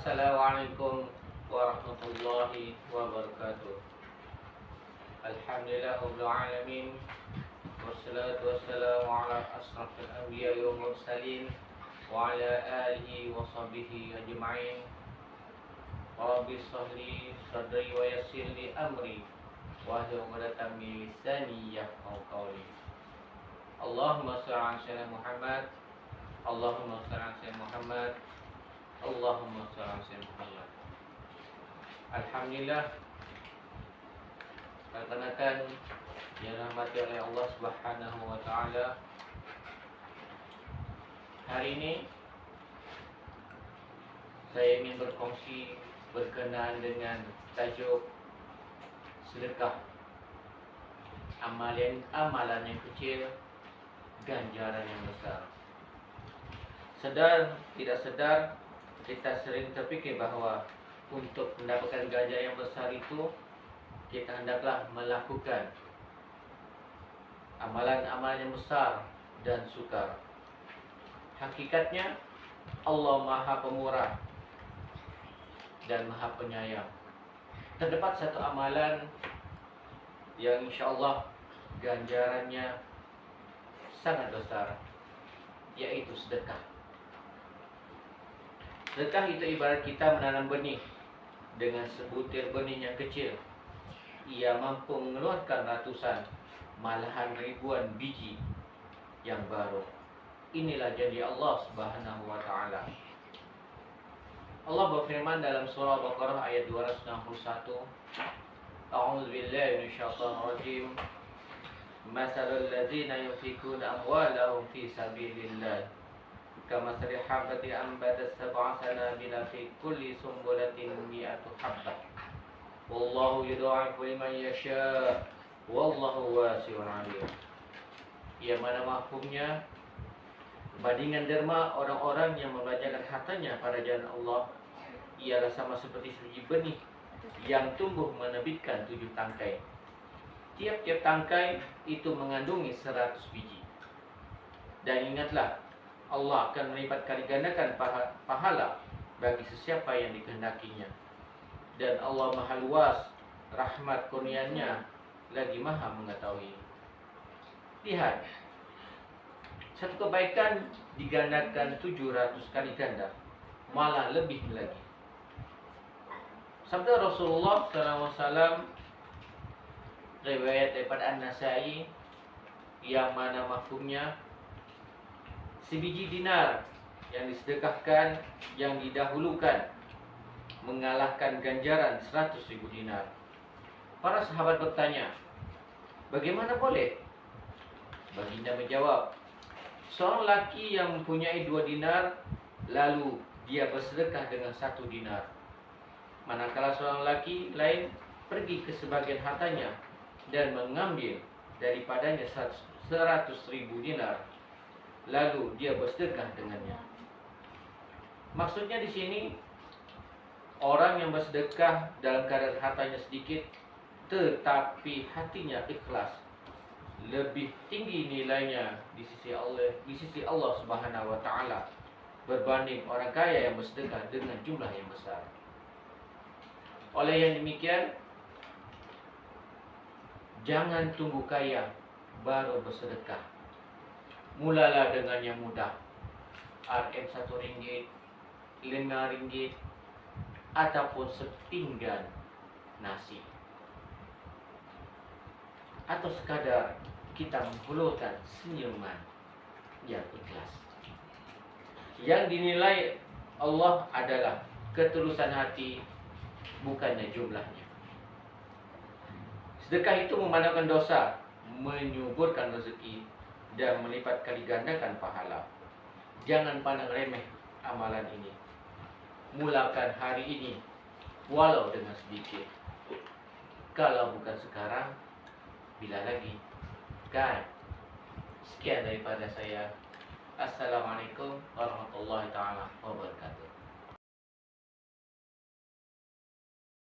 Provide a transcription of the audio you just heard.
Assalamualaikum warahmatullahi wabarakatuh. Alhamdulillah rabbil alamin. Wassalatu wassalamu ala asrafil anbiya wal mursalin wa ala alihi wa sahbihi ajma'in. Rabbi shrah li sadri wa yassir li amri wahlul 'uqdatam min lisani yafqahu qawli. Allahumma shalli ala sayyidina Muhammad. Allahumma shalli ala sayyidina Muhammad. Allahumma shalli ala sayyidina Muhammad. Alhamdulillah, rekan-rekan yang dirahmati oleh Allah Subhanahu wa taala. Hari ini saya ingin berkongsi berkenaan dengan tajuk sedekah. Amalan yang kecil, ganjaran yang besar. Sedar tidak sedar, kita sering terfikir bahawa untuk mendapatkan ganjaran yang besar itu, kita hendaklah melakukan amalan-amalan yang besar dan sukar. Hakikatnya Allah Maha Pemurah dan Maha Penyayang. Terdapat satu amalan yang insya-Allah ganjarannya sangat besar, yaitu sedekah. Sedekah itu ibarat kita menanam benih. Dengan sebutir benih yang kecil, ia mampu mengeluarkan ratusan, malahan ribuan biji yang baru. Inilah janji Allah Subhanahu wa taala. Allah berfirman dalam surah Al-Baqarah ayat 261, A'udzu billahi minasyaitonir rajim. Masalul ladzina yunfikuna amwalahum fi sabilillah kamathali habatin anbatat sab'a sanabila fi kulli sumbulatin mi'atu habbah. Wallahu yudha'ifu liman yasha' wallahu wasi'un 'alim. Ia mana mafhumnya, bandingan derma orang-orang yang membelanjakan hartanya pada jalan Allah ialah sama seperti sebiji benih yang tumbuh menerbitkan 7 tangkai. Tiap-tiap tangkai itu mengandungi 100 biji. Dan ingatlah, Allah akan melipat kali gandakan pahala bagi sesiapa yang dikehendakinya. Dan Allah Maha Luas rahmat kurnianya, lagi Maha mengetahui. Lihat, satu kebaikan digandakan 700 kali ganda, malah lebih lagi. Sabda Rasulullah SAW riwayat daripada An-Nasai yang mana mafhumnya, sebiji dinar yang disedekahkan, yang didahulukan, mengalahkan ganjaran 100.000 dinar. Para sahabat bertanya, bagaimana boleh? Baginda menjawab, seorang lelaki yang mempunyai 2 dinar, lalu dia bersedekah dengan 1 dinar. Manakala seorang lelaki lain pergi ke sebagian hartanya dan mengambil daripadanya 100.000 dinar, lalu dia bersedekah dengannya. Maksudnya di sini, orang yang bersedekah dalam keadaan hartanya sedikit tetapi hatinya ikhlas, lebih tinggi nilainya di sisi Allah Subhanahu wa taala berbanding orang kaya yang bersedekah dengan jumlah yang besar. Oleh yang demikian, jangan tunggu kaya baru bersedekah. Mulalah dengan yang mudah. RM1, RM5, ataupun sepinggan nasi. Atau sekadar kita menghulurkan senyuman yang ikhlas. Yang dinilai Allah adalah ketulusan hati, bukannya jumlahnya. Sedekah itu memandangkan dosa, menyuburkan rezeki, dan melipat kali gandakan pahala. Jangan pandang remeh amalan ini. Mulakan hari ini, walau dengan sedikit. Kalau bukan sekarang, bila lagi? Kan? Sekian daripada saya. Assalamualaikum warahmatullahi taala wabarakatuh.